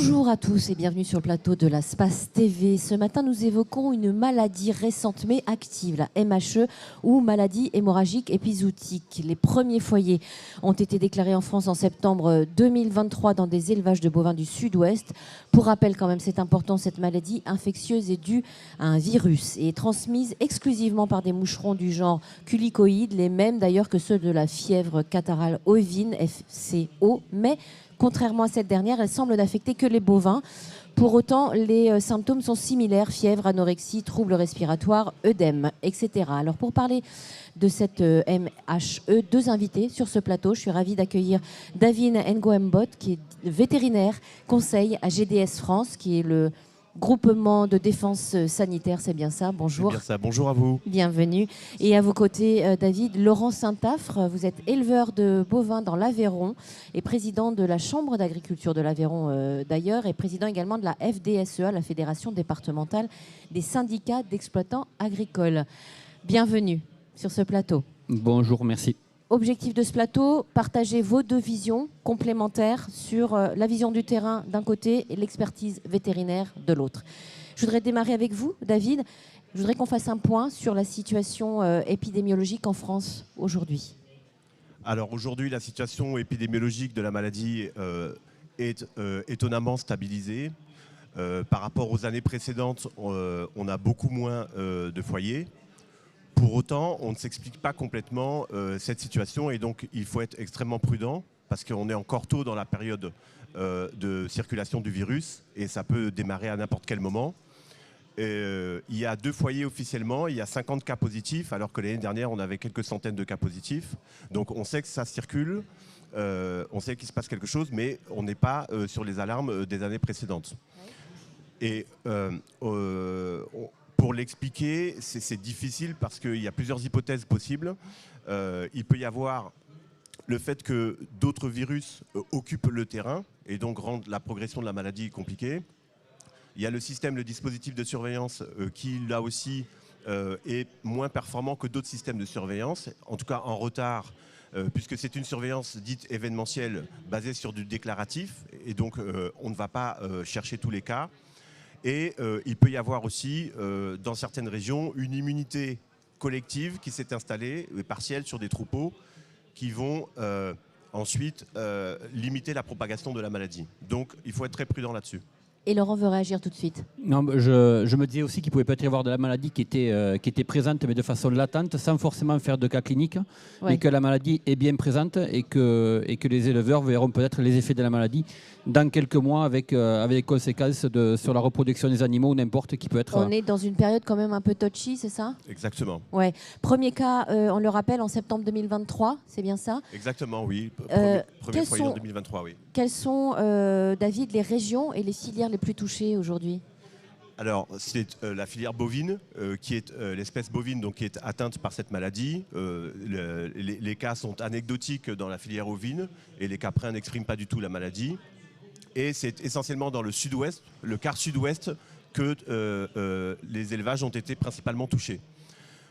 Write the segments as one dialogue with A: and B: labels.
A: Bonjour à tous et bienvenue sur le plateau de la Space TV. Ce matin, nous évoquons une maladie récente mais active, la MHE ou maladie hémorragique épizootique. Les premiers foyers ont été déclarés en France en septembre 2023 dans des élevages de bovins du sud-ouest. Pour rappel quand même, c'est important, cette maladie infectieuse est due à un virus et est transmise exclusivement par des moucherons du genre culicoïdes, les mêmes d'ailleurs que ceux de la fièvre catarrhale ovine, FCO, mais contrairement à cette dernière, elle semble n'affecter que les bovins. Pour autant, les symptômes sont similaires, fièvre, anorexie, troubles respiratoires, œdème, etc. Alors pour parler de cette MHE, deux invités sur ce plateau. Je suis ravie d'accueillir David Ngoembot, qui est vétérinaire, conseil à GDS France, qui est le groupement de défense sanitaire, c'est bien ça? Bonjour.
B: C'est bien ça, bonjour à vous.
A: Bienvenue. Et à vos côtés, David, Laurent Saint-Affre, vous êtes éleveur de bovins dans l'Aveyron et président de la Chambre d'agriculture de l'Aveyron d'ailleurs, et président également de la FDSEA, la Fédération départementale des syndicats d'exploitants agricoles. Bienvenue sur ce plateau.
C: Bonjour, merci.
A: Objectif de ce plateau, partager vos deux visions complémentaires sur la vision du terrain d'un côté et l'expertise vétérinaire de l'autre. Je voudrais démarrer avec vous, David. Je voudrais qu'on fasse un point sur la situation épidémiologique en France aujourd'hui.
B: Alors aujourd'hui, la situation épidémiologique de la maladie est étonnamment stabilisée. Par rapport aux années précédentes, on a beaucoup moins de foyers. Pour autant, on ne s'explique pas complètement cette situation et donc il faut être extrêmement prudent parce qu'on est encore tôt dans la période de circulation du virus et ça peut démarrer à n'importe quel moment. Il y a 2 foyers officiellement, il y a 50 cas positifs alors que l'année dernière on avait quelques centaines de cas positifs. Donc on sait que ça circule, on sait qu'il se passe quelque chose mais on n'est pas sur les alarmes des années précédentes. Et pour l'expliquer, c'est difficile parce qu'il y a plusieurs hypothèses possibles. Il peut y avoir le fait que d'autres virus occupent le terrain et donc rendent la progression de la maladie compliquée. Il y a le dispositif de surveillance qui, là aussi, est moins performant que d'autres systèmes de surveillance, en tout cas en retard, puisque c'est une surveillance dite événementielle basée sur du déclaratif et donc on ne va pas chercher tous les cas. Et il peut y avoir aussi, dans certaines régions, une immunité collective qui s'est installée, partielle, sur des troupeaux, qui vont ensuite limiter la propagation de la maladie. Donc il faut être très prudent là-dessus.
A: Et Laurent veut réagir tout de suite.
C: Non, je me disais aussi qu'il pouvait peut-être y avoir de la maladie qui était présente, mais de façon latente, sans forcément faire de cas cliniques, mais que la maladie est bien présente et que les éleveurs verront peut-être les effets de la maladie dans quelques mois avec des conséquences sur la reproduction des animaux ou n'importe qui peut être...
A: On est dans une période quand même un peu touchy, c'est ça?
B: Exactement.
A: Ouais. Premier cas, on le rappelle, en septembre 2023, c'est bien ça?
B: Exactement, oui. Premier foyer en 2023, oui.
A: Quelles sont, David, les régions et les filières les plus touchées aujourd'hui?
B: Alors, c'est la filière bovine, qui est l'espèce bovine donc, qui est atteinte par cette maladie. Les cas sont anecdotiques dans la filière ovine et les caprins n'expriment pas du tout la maladie. Et c'est essentiellement dans le sud-ouest, le quart sud-ouest, que les élevages ont été principalement touchés.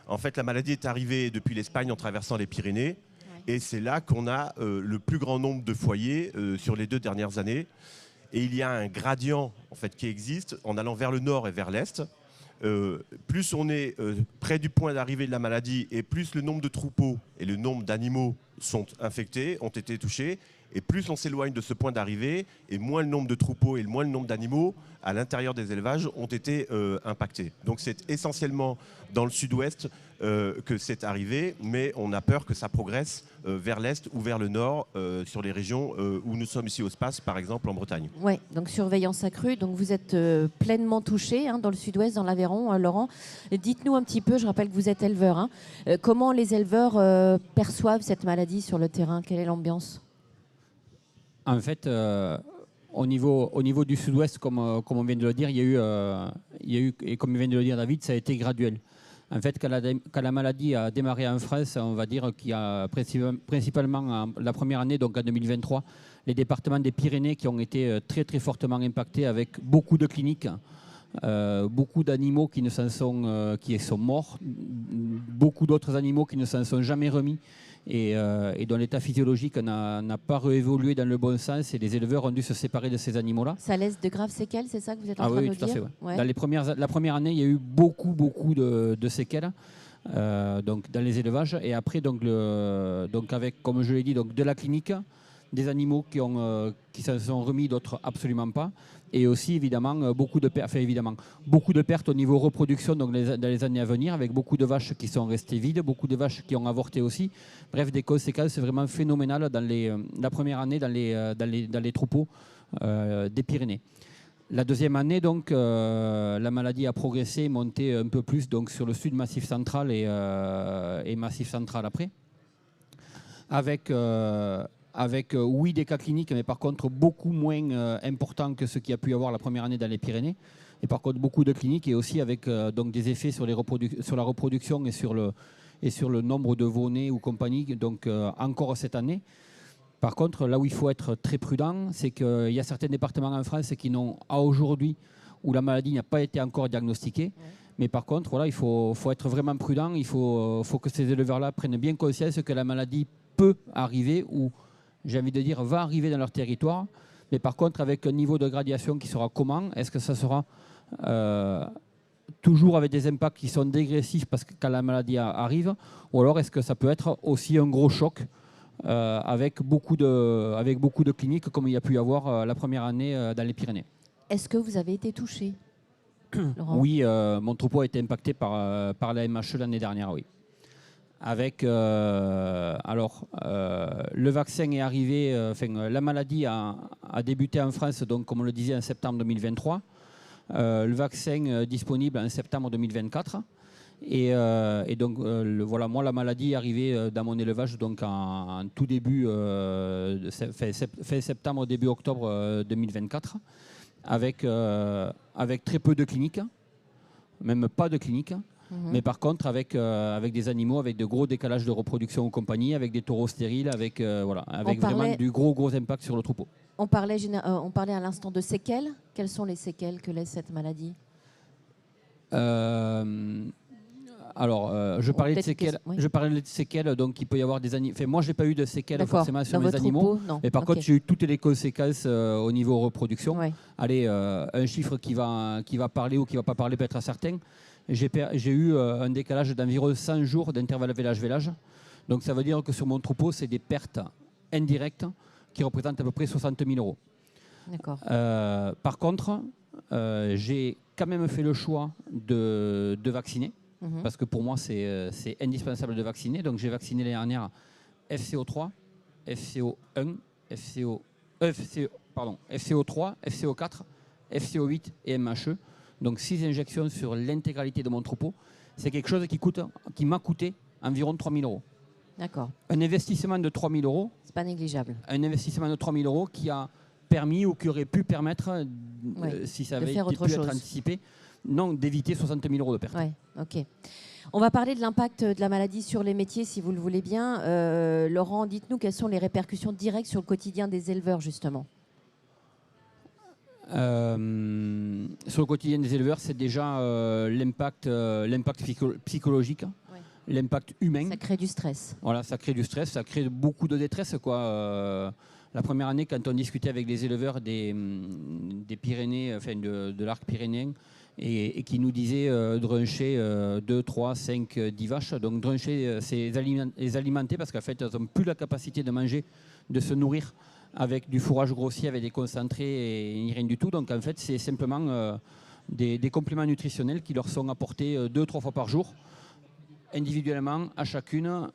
B: En fait, la maladie est arrivée depuis l'Espagne en traversant les Pyrénées. Et c'est là qu'on a le plus grand nombre de foyers sur les 2 dernières années. Et il y a un gradient en fait, qui existe en allant vers le nord et vers l'est. Plus on est près du point d'arrivée de la maladie et plus le nombre de troupeaux et le nombre d'animaux sont infectés, ont été touchés, et plus on s'éloigne de ce point d'arrivée, et moins le nombre de troupeaux et moins le nombre d'animaux à l'intérieur des élevages ont été impactés. Donc c'est essentiellement dans le sud-ouest que c'est arrivé, mais on a peur que ça progresse vers l'est ou vers le nord sur les régions où nous sommes ici au SPACE, par exemple en Bretagne.
A: Oui, donc surveillance accrue. Donc vous êtes pleinement touché dans le sud-ouest, dans l'Aveyron, Laurent. Dites-nous un petit peu, je rappelle que vous êtes éleveur, comment les éleveurs perçoivent cette maladie sur le terrain? Quelle est l'ambiance?
C: En fait, au niveau du sud-ouest, comme on vient de le dire, il y a eu, et comme vient de le dire David, ça a été graduel. En fait, quand la maladie a démarré en France, on va dire qu'il y a principalement la première année, donc en 2023, les départements des Pyrénées qui ont été très très fortement impactés avec beaucoup de cliniques, beaucoup d'animaux qui sont morts, beaucoup d'autres animaux qui ne s'en sont jamais remis et dont l'état physiologique n'a pas réévolué dans le bon sens et les éleveurs ont dû se séparer de ces animaux-là.
A: Ça laisse de graves séquelles, c'est ça que vous êtes en train de nous
C: tout à fait,
A: dire?
C: ouais. Dans la première année, il y a eu beaucoup de séquelles donc dans les élevages. Et après, donc avec, comme je l'ai dit, donc de la clinique, des animaux qui s'en sont remis, d'autres absolument pas. Et aussi, évidemment, beaucoup de pertes au niveau reproduction donc dans les années à venir, avec beaucoup de vaches qui sont restées vides, beaucoup de vaches qui ont avorté aussi. Bref, des conséquences vraiment phénoménales dans la première année dans les troupeaux des Pyrénées. La deuxième année, donc, la maladie a progressé, monté un peu plus donc, sur le sud Massif central et Massif central après, avec oui, des cas cliniques, mais par contre beaucoup moins importants que ce qu'il y a pu y avoir la première année dans les Pyrénées. Et par contre, beaucoup de cliniques et aussi avec donc des effets sur la reproduction et sur le nombre de veaux-nés ou compagnie, donc encore cette année. Par contre, là où il faut être très prudent, c'est qu'il y a certains départements en France qui n'ont, à aujourd'hui, où la maladie n'a pas été encore diagnostiquée. Ouais. Mais par contre, voilà, il faut être vraiment prudent. Il faut que ces éleveurs-là prennent bien conscience que la maladie peut arriver ou, j'ai envie de dire, va arriver dans leur territoire. Mais par contre, avec un niveau de gradation qui sera comment? Est-ce que ça sera toujours avec des impacts qui sont dégressifs parce que quand la maladie arrive? Ou alors est-ce que ça peut être aussi un gros choc avec beaucoup de cliniques comme il y a pu y avoir la première année dans les Pyrénées?
A: Est-ce que vous avez été touché, Laurent?
C: Oui, mon troupeau a été impacté par la MHE l'année dernière, oui. Avec, le vaccin est arrivé, la maladie a débuté en France, donc, comme on le disait, en septembre 2023. Le vaccin disponible en septembre 2024. Et donc, voilà, moi, la maladie est arrivée dans mon élevage donc en tout début, fin septembre, début octobre 2024, avec très peu de cliniques, même pas de cliniques. Mais par contre, avec des animaux, avec de gros décalages de reproduction ou compagnie, avec des taureaux stériles, avec vraiment du gros impact sur le troupeau.
A: On parlait à l'instant de séquelles. Quelles sont les séquelles que laisse cette maladie?
C: Je parlais de séquelles, donc il peut y avoir des animaux. Enfin, moi, je n'ai pas eu de séquelles forcément sur les animaux, mais par contre, j'ai eu toutes les conséquences au niveau reproduction. Ouais. Allez, un chiffre qui va parler ou qui ne va pas parler peut-être à certains. J'ai eu un décalage d'environ 100 jours d'intervalle vélage-vélage. Donc ça veut dire que sur mon troupeau, c'est des pertes indirectes qui représentent à peu près 60 000 euros.
A: D'accord.
C: Par contre, j'ai quand même fait le choix de vacciner. Parce que pour moi, c'est indispensable de vacciner. Donc, j'ai vacciné l'année dernière FCO3, FCO1, FCO3, FCO4, FCO8 et MHE. Donc, 6 injections sur l'intégralité de mon troupeau. C'est quelque chose qui m'a coûté environ 3 000 euros.
A: D'accord.
C: Un investissement de 3 000 euros.
A: C'est pas négligeable.
C: Un investissement de 3 000 euros qui a permis ou qui aurait pu permettre, si ça avait pu être anticipé, d'éviter 60 000 euros de pertes.
A: Ouais, ok. On va parler de l'impact de la maladie sur les métiers, si vous le voulez bien. Laurent, dites-nous quelles sont les répercussions directes sur le quotidien des éleveurs, justement.
C: Sur le quotidien des éleveurs, c'est déjà l'impact psychologique, l'impact humain. Ça
A: crée du stress.
C: Voilà, ça crée du stress, ça crée beaucoup de détresse, quoi. La première année, quand on discutait avec les éleveurs des Pyrénées, enfin de l'arc pyrénéen, et qui nous disaient drencher 2, 3, 5, 10 vaches. Donc drencher, c'est les alimenter parce qu'en fait, elles n'ont plus la capacité de manger, de se nourrir avec du fourrage grossier, avec des concentrés et ni rien du tout. Donc en fait, c'est simplement des compléments nutritionnels qui leur sont apportés 2, 3 fois par jour, individuellement, à chacune,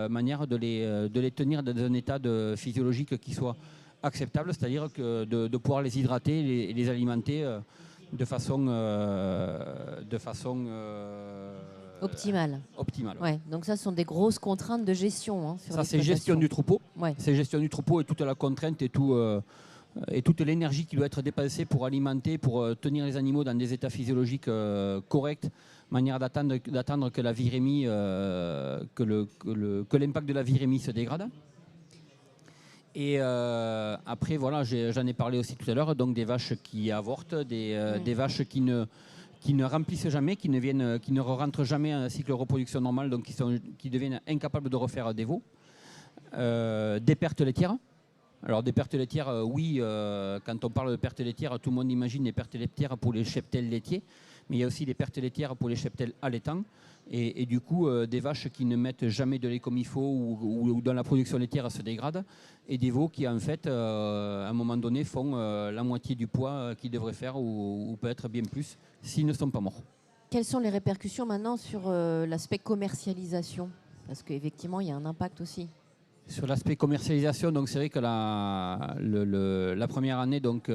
C: manière de les tenir dans un état physiologique qui soit acceptable, c'est-à-dire que de pouvoir les hydrater et les alimenter de façon
A: optimale. Ouais. Donc ça, ce sont des grosses contraintes de gestion.
C: Ça, c'est gestion du troupeau.
A: Ouais.
C: C'est gestion du troupeau et toute la contrainte et toute l'énergie qui doit être dépensée pour alimenter, pour tenir les animaux dans des états physiologiques corrects, manière d'attendre que la virémie, que l'impact de la virémie se dégrade. Et après, voilà, j'en ai parlé aussi tout à l'heure, donc des vaches qui avortent, des vaches qui ne remplissent jamais, qui ne rentrent jamais en cycle de reproduction normal, donc qui deviennent incapables de refaire des veaux. Des pertes laitières. Alors des pertes laitières, oui, quand on parle de pertes laitières, tout le monde imagine les pertes laitières pour les cheptels laitiers, mais il y a aussi les pertes laitières pour les cheptels allaitants. Et du coup, des vaches qui ne mettent jamais de lait comme il faut ou dont la production laitière se dégrade, et des veaux qui, en fait, à un moment donné, font la moitié du poids qu'ils devraient faire ou peut-être bien plus s'ils ne sont pas morts.
A: Quelles sont les répercussions maintenant sur l'aspect commercialisation? Parce qu'effectivement, il y a un impact aussi.
C: Sur l'aspect commercialisation, donc c'est vrai que la première année, donc tout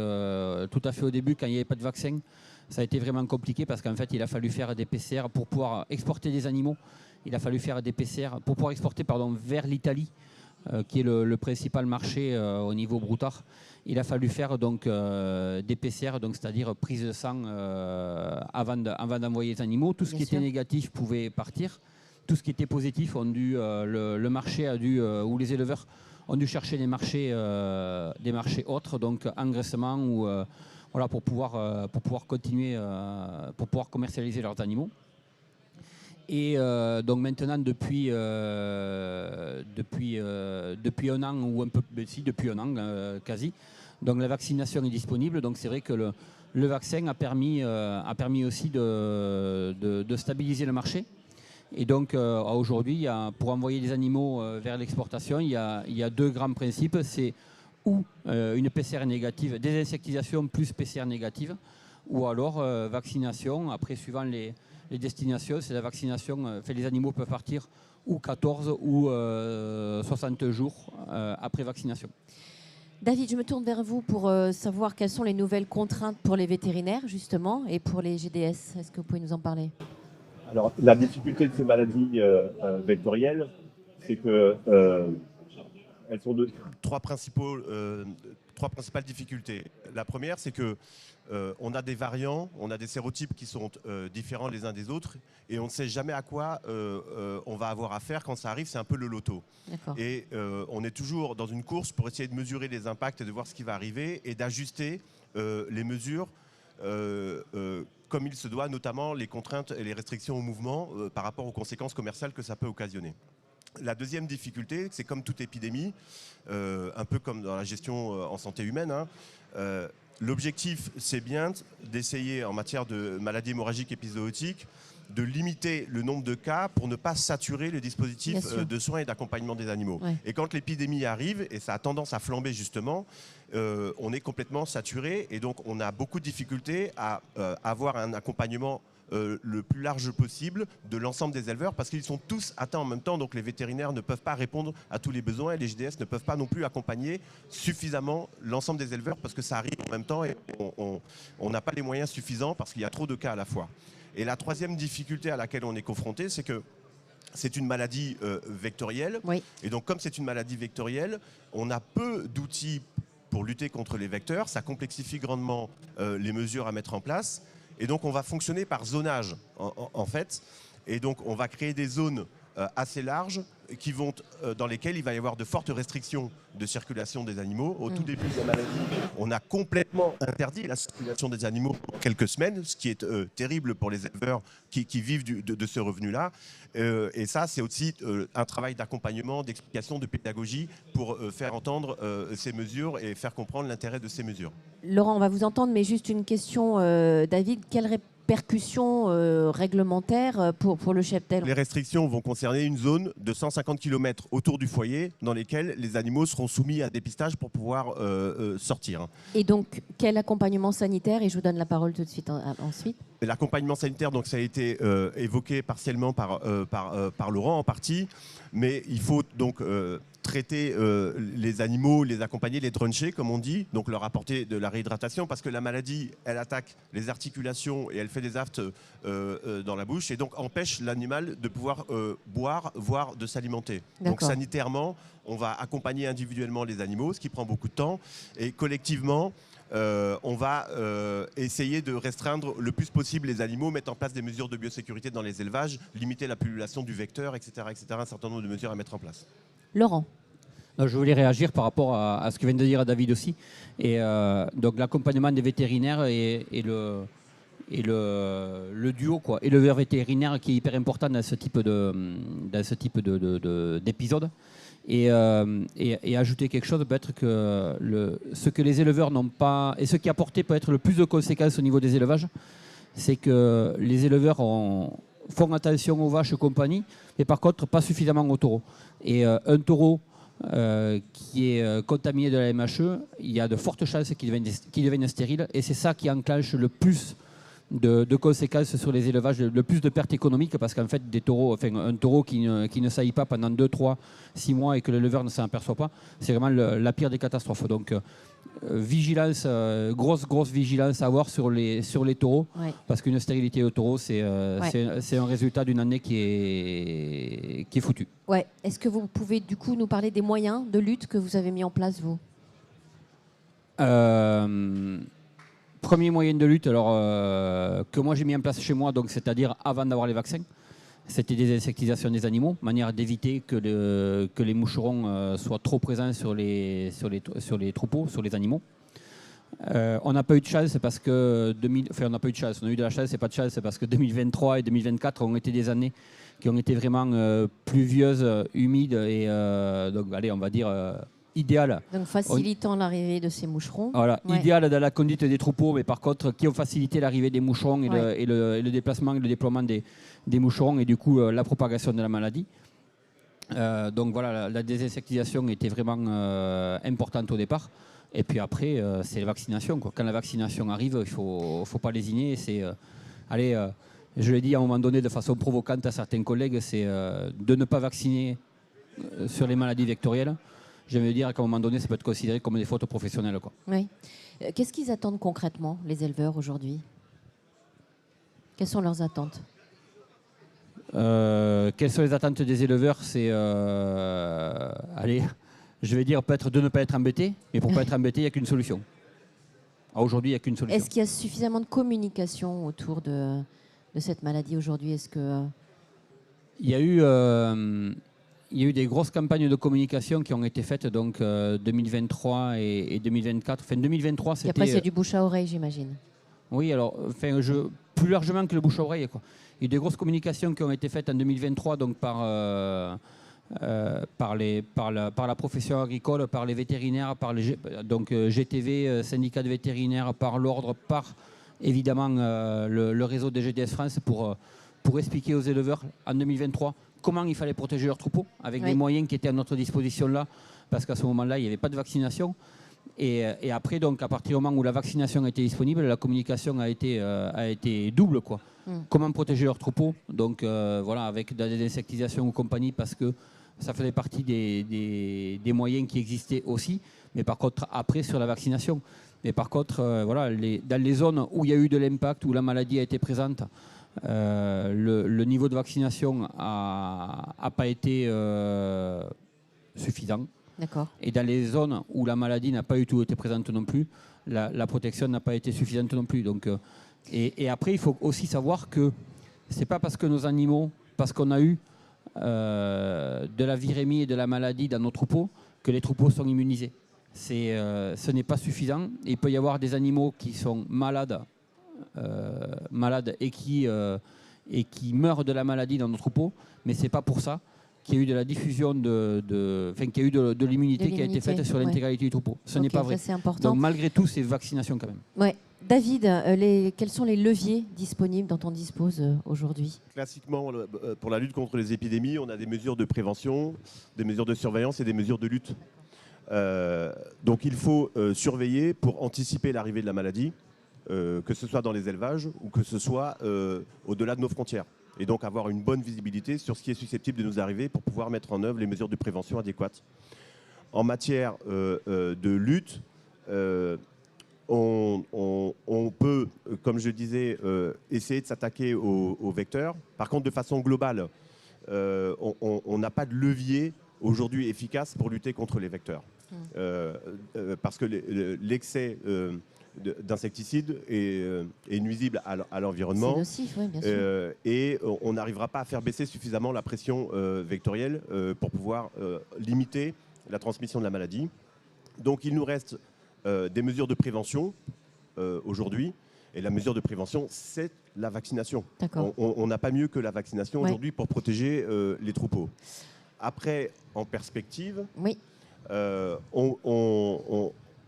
C: à fait au début, quand il n'y avait pas de vaccin, ça a été vraiment compliqué parce qu'en fait, il a fallu faire des PCR pour pouvoir exporter des animaux. Il a fallu faire des PCR pour pouvoir exporter vers l'Italie, qui est le principal marché au niveau broutard. Il a fallu faire donc des PCR, donc c'est-à-dire prise de sang avant d'envoyer les animaux. Tout ce qui était négatif pouvait partir. Tout ce qui était positif, le marché a dû, ou les éleveurs ont dû chercher des marchés autres, donc engraissement ou voilà, pour pouvoir continuer, pour pouvoir commercialiser leurs animaux. Et donc maintenant, depuis un an ou un peu, depuis un an quasi, donc la vaccination est disponible. Donc c'est vrai que le vaccin a permis aussi de stabiliser le marché. Et donc aujourd'hui, pour envoyer des animaux vers l'exportation, il y a deux grands principes. C'est ou une PCR négative, désinsectisation plus PCR négative, ou alors vaccination. Après, suivant les destinations, c'est la vaccination. Les animaux peuvent partir ou 14 ou 60 jours après vaccination.
A: David, je me tourne vers vous pour savoir quelles sont les nouvelles contraintes pour les vétérinaires, justement, et pour les GDS. Est-ce que vous pouvez nous en parler ?
B: Alors, la difficulté de ces maladies vectorielles, c'est que elles sont de trois principales difficultés. La première, c'est que on a des variants, on a des sérotypes qui sont différents les uns des autres, et on ne sait jamais à quoi on va avoir affaire quand ça arrive. C'est un peu le loto. Et on est toujours dans une course pour essayer de mesurer les impacts et de voir ce qui va arriver et d'ajuster les mesures comme il se doit, notamment les contraintes et les restrictions au mouvement par rapport aux conséquences commerciales que ça peut occasionner. La deuxième difficulté, c'est comme toute épidémie, un peu comme dans la gestion en santé humaine, l'objectif, c'est bien d'essayer, en matière de maladies hémorragiques épizootiques, de limiter le nombre de cas pour ne pas saturer le dispositif de soins et d'accompagnement des animaux. Ouais. Et quand l'épidémie arrive, et ça a tendance à flamber justement, on est complètement saturé, et donc on a beaucoup de difficultés à avoir un accompagnement le plus large possible de l'ensemble des éleveurs, parce qu'ils sont tous atteints en même temps, donc les vétérinaires ne peuvent pas répondre à tous les besoins et les GDS ne peuvent pas non plus accompagner suffisamment l'ensemble des éleveurs, parce que ça arrive en même temps et on n'a pas les moyens suffisants parce qu'il y a trop de cas à la fois. Et la troisième difficulté à laquelle on est confronté, c'est que c'est une maladie vectorielle. Oui. Et donc comme c'est une maladie vectorielle, on a peu d'outils pour lutter contre les vecteurs, ça complexifie grandement les mesures à mettre en place. Et donc on va fonctionner par zonage en fait, et donc on va créer des zones assez larges dans lesquelles il va y avoir de fortes restrictions de circulation des animaux. Au tout début de la maladie, on a complètement interdit la circulation des animaux pour quelques semaines, ce qui est terrible pour les éleveurs qui vivent de ce revenu-là. Et ça, c'est aussi un travail d'accompagnement, d'explication, de pédagogie pour faire entendre ces mesures et faire comprendre l'intérêt de ces mesures.
A: Laurent, on va vous entendre, mais juste une question, David. Quelle répercussions réglementaires pour le cheptel?
B: Les restrictions vont concerner une zone de 150 km autour du foyer dans lesquelles les animaux seront soumis à dépistage pour pouvoir sortir.
A: Et donc, quel accompagnement sanitaire? Et je vous donne la parole tout de suite ensuite.
B: L'accompagnement sanitaire, donc, ça a été évoqué partiellement par Laurent en partie, mais il faut donc traiter les animaux, les accompagner, les drencher, comme on dit, donc leur apporter de la réhydratation, parce que la maladie, elle attaque les articulations et elle fait des aftes dans la bouche, et donc empêche l'animal de pouvoir boire, voire de s'alimenter. Donc sanitairement, on va accompagner individuellement les animaux, ce qui prend beaucoup de temps, et collectivement, on va essayer de restreindre le plus possible les animaux, mettre en place des mesures de biosécurité dans les élevages, limiter la pullulation du vecteur, etc., etc., un certain nombre de mesures à mettre en place.
A: Laurent.
C: Non, je voulais réagir par rapport à ce que vient de dire David aussi. Et donc l'accompagnement des vétérinaires et le duo, quoi, éleveur vétérinaire, qui est hyper important dans ce type d'épisode. Et ajouter quelque chose, peut-être que ce que les éleveurs n'ont pas, et ce qui a apporté peut-être le plus de conséquences au niveau des élevages, c'est que les éleveurs font attention aux vaches et compagnie, mais par contre pas suffisamment aux taureaux. Et un taureau qui est contaminé de la MHE, il y a de fortes chances qu'il devienne stérile, et c'est ça qui enclenche le plus de conséquences sur les élevages, le plus de pertes économiques, parce qu'en fait, un taureau qui ne saillit pas pendant 2, 3, 6 mois et que l'éleveur ne s'en aperçoit pas, c'est vraiment la pire des catastrophes. Donc, vigilance, grosse vigilance à avoir sur les taureaux,
A: Ouais.
C: parce qu'une stérilité au taureau, c'est un résultat d'une année qui est foutue.
A: Ouais. Est-ce que vous pouvez du coup nous parler des moyens de lutte que vous avez mis en place, vous?
C: Premier moyen de lutte, alors que moi j'ai mis en place chez moi, donc c'est-à-dire avant d'avoir les vaccins, c'était des insectisations des animaux, manière d'éviter que les moucherons soient trop présents sur les troupeaux, sur les animaux. On n'a pas eu de chance parce que on n'a pas eu de chance, on a eu de la chance, c'est pas de chance, c'est parce que 2023 et 2024 ont été des années qui ont été vraiment pluvieuses, humides et donc allez, on va dire idéales.
A: Donc facilitant l'arrivée de ces moucherons.
C: Voilà,
A: Ouais.
C: idéal dans la conduite des troupeaux, mais par contre, qui ont facilité l'arrivée des moucherons et le déplacement et le déploiement des moucherons et du coup la propagation de la maladie. Donc voilà, la désinsectisation était vraiment importante au départ. Et puis après, c'est la vaccination, quoi. Quand la vaccination arrive, il ne faut pas lésiner. Je l'ai dit à un moment donné de façon provocante à certains collègues, c'est de ne pas vacciner sur les maladies vectorielles. Je veux dire qu'à un moment donné, ça peut être considéré comme des fautes professionnelles, quoi.
A: Oui. Qu'est-ce qu'ils attendent concrètement, les éleveurs, aujourd'hui? Quelles sont leurs attentes?
C: Quelles sont les attentes des éleveurs? C'est, je vais dire peut-être de ne pas être embêté, mais pour ne pas être embêté, il n'y a qu'une solution. Aujourd'hui, il n'y a qu'une solution.
A: Est-ce qu'il y a suffisamment de communication autour de cette maladie aujourd'hui? Est-ce que...
C: Il y a eu des grosses campagnes de communication qui ont été faites, donc 2023 et 2024. Enfin, 2023, c'était...
A: Et après, c'est du bouche à oreille, j'imagine.
C: Oui, alors, plus largement que le bouche à oreille, quoi. Il y a eu des grosses communications qui ont été faites en 2023, donc par la profession agricole, par les vétérinaires, donc GTV, syndicat de vétérinaires, par l'ordre, par évidemment le réseau des GDS France pour expliquer aux éleveurs en 2023 comment il fallait protéger leurs troupeaux avec des moyens qui étaient à notre disposition là, parce qu'à ce moment-là, il n'y avait pas de vaccination. Et après, donc, à partir du moment où la vaccination a été disponible, la communication a été double, quoi. Comment protéger leurs troupeaux? Donc, voilà, avec de la désinsectisation ou compagnie, parce que ça faisait partie des moyens qui existaient aussi. Mais par contre, après, sur la vaccination. Mais par contre, voilà, dans les zones où il y a eu de l'impact, où la maladie a été présente, le niveau de vaccination n'a pas été suffisant.
A: D'accord.
C: Et dans les zones où la maladie n'a pas du tout été présente non plus, la protection n'a pas été suffisante non plus. Donc, et après, il faut aussi savoir que ce n'est pas parce que nos animaux, parce qu'on a eu de la virémie et de la maladie dans nos troupeaux, que les troupeaux sont immunisés. Ce n'est pas suffisant. Il peut y avoir des animaux qui sont malades et qui meurent de la maladie dans nos troupeaux, mais ce n'est pas pour ça qu'il y a eu de la diffusion qu'il y a eu de l'immunité qui a été faite sur l'intégralité du troupeau. Ce n'est pas vrai.
A: C'est important.
C: Donc malgré tout, c'est vaccination quand même.
A: Ouais. David, quels sont les leviers disponibles dont on dispose aujourd'hui?
B: Classiquement, pour la lutte contre les épidémies, on a des mesures de prévention, des mesures de surveillance et des mesures de lutte. Donc il faut surveiller pour anticiper l'arrivée de la maladie, que ce soit dans les élevages ou que ce soit au-delà de nos frontières. Et donc avoir une bonne visibilité sur ce qui est susceptible de nous arriver pour pouvoir mettre en œuvre les mesures de prévention adéquates. En matière de lutte, on peut, comme je disais, essayer de s'attaquer aux vecteurs. Par contre, de façon globale, on n'a pas de levier aujourd'hui efficace pour lutter contre les vecteurs. Parce que l'excès d'insecticides est nuisible à l'environnement.
A: C'est nocif, oui, bien sûr.
B: Et on n'arrivera pas à faire baisser suffisamment la pression vectorielle pour pouvoir limiter la transmission de la maladie. Donc il nous reste des mesures de prévention aujourd'hui. Et la mesure de prévention, c'est la vaccination. On n'a pas mieux que la vaccination aujourd'hui pour protéger les troupeaux. après, en perspective,
A: Oui.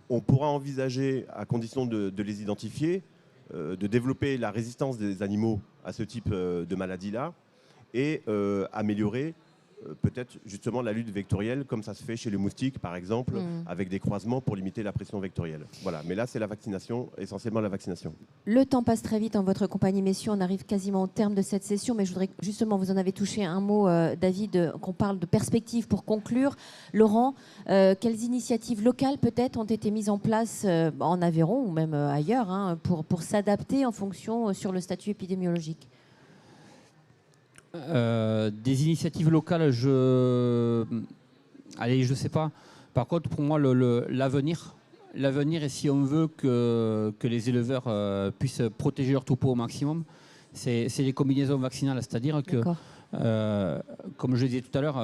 B: On pourra envisager, à condition de les identifier, de développer la résistance des animaux à ce type de maladie-là et améliorer peut-être justement la lutte vectorielle, comme ça se fait chez les moustiques, par exemple, avec des croisements pour limiter la pression vectorielle. Voilà. Mais là, c'est la vaccination, essentiellement la vaccination.
A: Le temps passe très vite en votre compagnie, messieurs. On arrive quasiment au terme de cette session, mais je voudrais justement, vous en avez touché un mot, David, qu'on parle de perspective pour conclure. Laurent, quelles initiatives locales peut-être ont été mises en place en Aveyron ou même ailleurs pour s'adapter en fonction sur le statut épidémiologique?
C: Des initiatives locales, je sais pas. Par contre, pour moi, l'avenir et si on veut que les éleveurs puissent protéger leur troupeau au maximum, c'est les combinaisons vaccinales. C'est-à-dire que, comme je le disais tout à l'heure,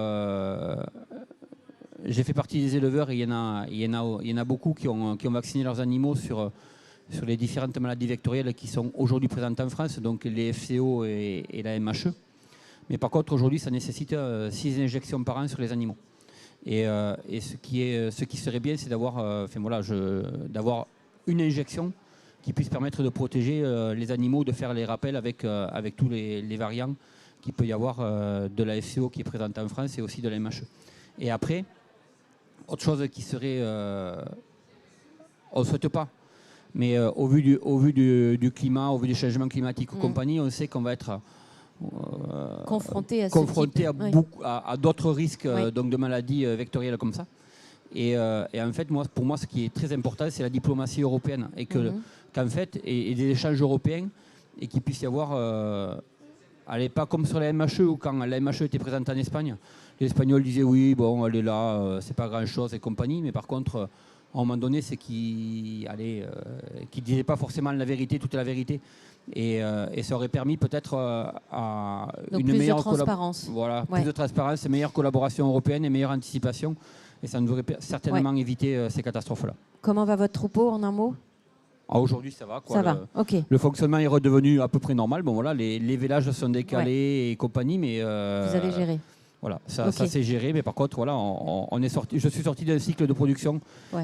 C: j'ai fait partie des éleveurs et il y en a beaucoup qui ont vacciné leurs animaux sur les différentes maladies vectorielles qui sont aujourd'hui présentes en France, donc les FCO et la MHE. Mais par contre, aujourd'hui, ça nécessite 6 injections par an sur les animaux. Et ce qui serait bien, c'est d'avoir une injection qui puisse permettre de protéger les animaux, de faire les rappels avec tous les variants qu'il peut y avoir de la FCO qui est présente en France et aussi de la MHE. Et après, autre chose qui serait... on ne souhaite pas, mais au vu du climat, au vu du changement climatique et compagnie, on sait qu'on va être...
A: confronté
C: à d'autres risques donc de maladies vectorielles comme ça. Et en fait, pour moi, ce qui est très important, c'est la diplomatie européenne et qu'en fait, et des échanges européens et qu'il puisse y avoir, pas comme sur la MHE où quand la MHE était présente en Espagne, les Espagnols disaient oui, bon, elle est là, c'est pas grand-chose et compagnie, mais par contre, à un moment donné, c'est qu'ils ne disaient pas forcément la vérité, toute la vérité. Et ça aurait permis peut-être à une meilleure
A: transparence.
C: Plus de transparence, meilleure collaboration européenne et meilleure anticipation. Et ça nous aurait certainement évité ces catastrophes-là.
A: Comment va votre troupeau en un mot?
C: Aujourd'hui, ça va.
A: Ça va, ok.
C: Le fonctionnement est redevenu à peu près normal. Bon, voilà, les vélages sont décalés et compagnie, mais...
A: Vous avez géré.
C: Voilà, ça s'est géré, mais par contre, voilà, je suis sorti d'un cycle de production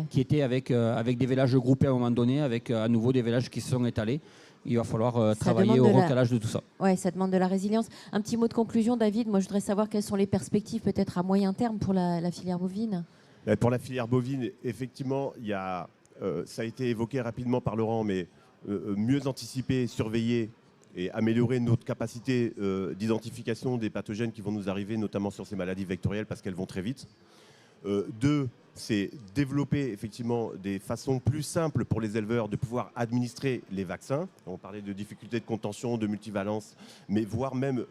C: qui était avec des vélages groupés à un moment donné, avec à nouveau des vélages qui se sont étalés. Il va falloir travailler au recalage de tout ça.
A: Oui, ça demande de la résilience. Un petit mot de conclusion, David. Moi, je voudrais savoir quelles sont les perspectives peut-être à moyen terme pour la filière bovine.
B: Pour la filière bovine, effectivement, ça a été évoqué rapidement par Laurent, mais mieux anticiper, surveiller et améliorer notre capacité d'identification des pathogènes qui vont nous arriver, notamment sur ces maladies vectorielles, parce qu'elles vont très vite. 2, c'est développer effectivement des façons plus simples pour les éleveurs de pouvoir administrer les vaccins. On parlait de difficultés de contention, de multivalence, mais voire même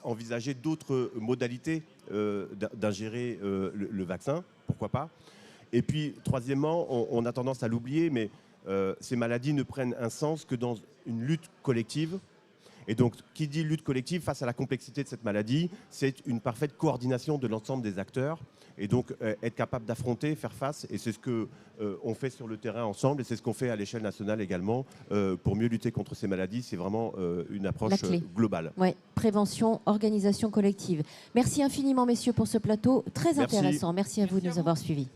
B: envisager d'autres modalités d'ingérer le vaccin, pourquoi pas. Et puis, troisièmement, on a tendance à l'oublier, mais ces maladies ne prennent un sens que dans une lutte collective. Et donc, qui dit lutte collective face à la complexité de cette maladie, c'est une parfaite coordination de l'ensemble des acteurs. Et donc, être capable d'affronter, faire face. Et c'est ce qu'on fait sur le terrain ensemble. Et c'est ce qu'on fait à l'échelle nationale également pour mieux lutter contre ces maladies. C'est vraiment une approche globale.
A: Oui, prévention, organisation collective. Merci infiniment, messieurs, pour ce plateau très intéressant. Merci à vous de nous avoir suivis.